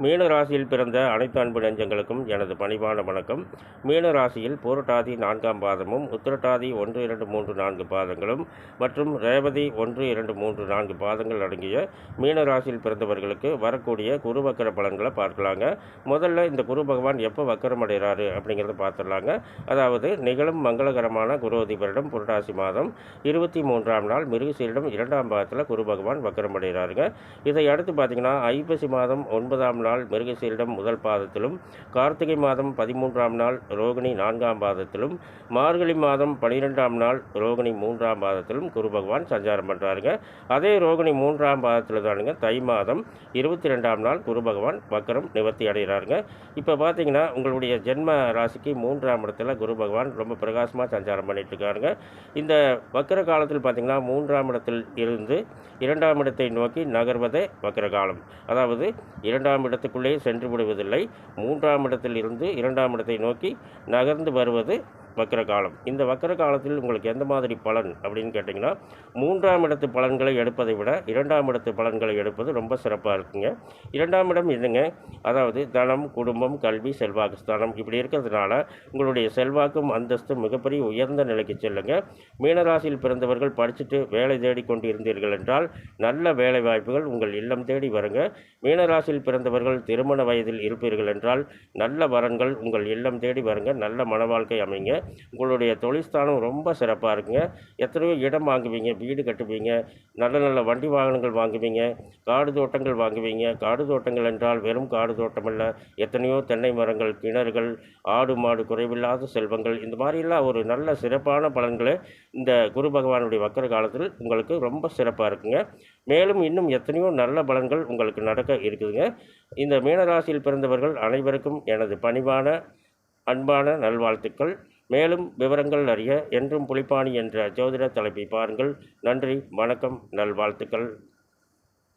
மீன ராசியில் பிறந்த அனைத்து அன்பு நெஞ்சங்களுக்கும் எனது பணிவான வணக்கம். மீன ராசியில் பூரட்டாதி 4ஆம் பாதமும், உத்திரட்டாதி 1, 2, 3, 4 பாதங்களும் மற்றும் ரேவதி 1, 2, 3, 4 பாதங்கள் அடங்கிய மீன ராசியில் பிறந்தவர்களுக்கு வரக்கூடிய குரு வக்கர பலன்களை பார்க்கலாங்க. முதல்ல இந்த குரு பகவான் எப்போ வக்கரம் அடைகிறாரு அப்படிங்கிறத பார்த்துடலாங்க. அதாவது நிகழும் மங்களகரமான குரோதி வருடம் புரட்டாசி மாதம் 23ஆம் நாள் மிருகசீரிடம் 2ஆம் பாதத்தில் குரு பகவான் வக்கரம் அடைகிறாருங்க. இதை அடுத்து பார்த்தீங்கன்னா ஐப்பசி மாதம் 9ஆம் நாள் மிருகசீரிடம் முதல் பாதத்திலும், கார்த்திகை மாதம் 13ஆம் நாள் ரோகிணி 4ஆம் பாதத்திலும், மார்கழி மாதம் 12ஆம் நாள் ரோகிணி 3ஆம் பாதத்திலும் குரு பகவான் சஞ்சாரம் பண்ணுறாருங்க. அதே ரோகிணி 3ஆம் பாதத்தில் தானுங்க தை மாதம் 22ஆம் நாள் குரு பகவான் வக்கரம் நிவர்த்தி அடைகிறாருங்க. இப்போ பார்த்தீங்கன்னா உங்களுடைய ஜென்ம ராசிக்கு 3ஆம் இடத்துல குரு பகவான் ரொம்ப பிரகாசமாக சஞ்சாரம் பண்ணிட்டு இருக்காருங்க. இந்த வக்கர காலத்தில் பார்த்தீங்கன்னா 3ஆம் இடத்தில் இருந்து 2ஆம் இடத்தை நோக்கி நகர்வதே வக்கர காலம். அதாவது 2ஆம் இடத்துக்குள்ளே சென்று விடுவதில்லை, 3ஆம் இடத்தில் இருந்து 2ஆம் இடத்தை நோக்கி நகர்ந்து வருவது வக்கர காலம். இந்த வக்கர காலத்தில் உங்களுக்கு எந்த மாதிரி பலன் அப்படின்னு கேட்டிங்கன்னா, 3ஆம் இடத்து பலன்களை எடுப்பதை விட 2ஆம் இடத்து பலன்களை எடுப்பது ரொம்ப சிறப்பாக இருக்குங்க. 2ஆம் இடம் இதுங்க, அதாவது தனம், குடும்பம், கல்வி, செல்வாக்கு ஸ்தானம் இப்படி இருக்கிறதுனால உங்களுடைய செல்வாக்கும் அந்தஸ்தும் மிகப்பெரிய உயர்ந்த நிலைக்கு செல்லுங்க. மீனராசியில் பிறந்தவர்கள் படிச்சுட்டு வேலை தேடி கொண்டு இருந்தீர்கள் என்றால் நல்ல வேலை வாய்ப்புகள் உங்கள் இல்லம் தேடி வருங்க. மீனராசியில் பிறந்தவர்கள் திருமண வயதில் இருப்பீர்கள் என்றால் நல்ல வரன்கள் உங்கள் இல்லம் தேடி வருங்க. நல்ல மன வாழ்க்கை அமைங்க. உங்களுடைய தொழில்ஸ்தானம் ரொம்ப சிறப்பாக இருக்குங்க. எத்தனையோ இடம் வாங்குவீங்க, வீடு கட்டுவீங்க, நல்ல நல்ல வண்டி வாகனங்கள் வாங்குவீங்க, காடு தோட்டங்கள் வாங்குவீங்க. காடு தோட்டங்கள் என்றால் வெறும் காடு தோட்டம் அல்ல, எத்தனையோ தென்னை மரங்கள், கிணறுகள், ஆடு மாடு குறைவில்லாத செல்வங்கள், இந்த மாதிரிலாம் ஒரு நல்ல சிறப்பான பலன்களை இந்த குரு பகவானுடைய வக்கர காலத்தில் உங்களுக்கு ரொம்ப சிறப்பாக இருக்குங்க. மேலும் இன்னும் எத்தனையோ நல்ல பலன்கள் உங்களுக்கு நடக்க இருக்குதுங்க. இந்த மீனராசியில் பிறந்தவர்கள் அனைவருக்கும் எனது பணிவான அன்பான நல்வாழ்த்துக்கள். மேலும் விவரங்கள் அறிய என்றும் புலிப்பாணி என்ற ஜோதிட தலைப்பை பாருங்கள். நன்றி, வணக்கம், நல்வாழ்த்துக்கள்.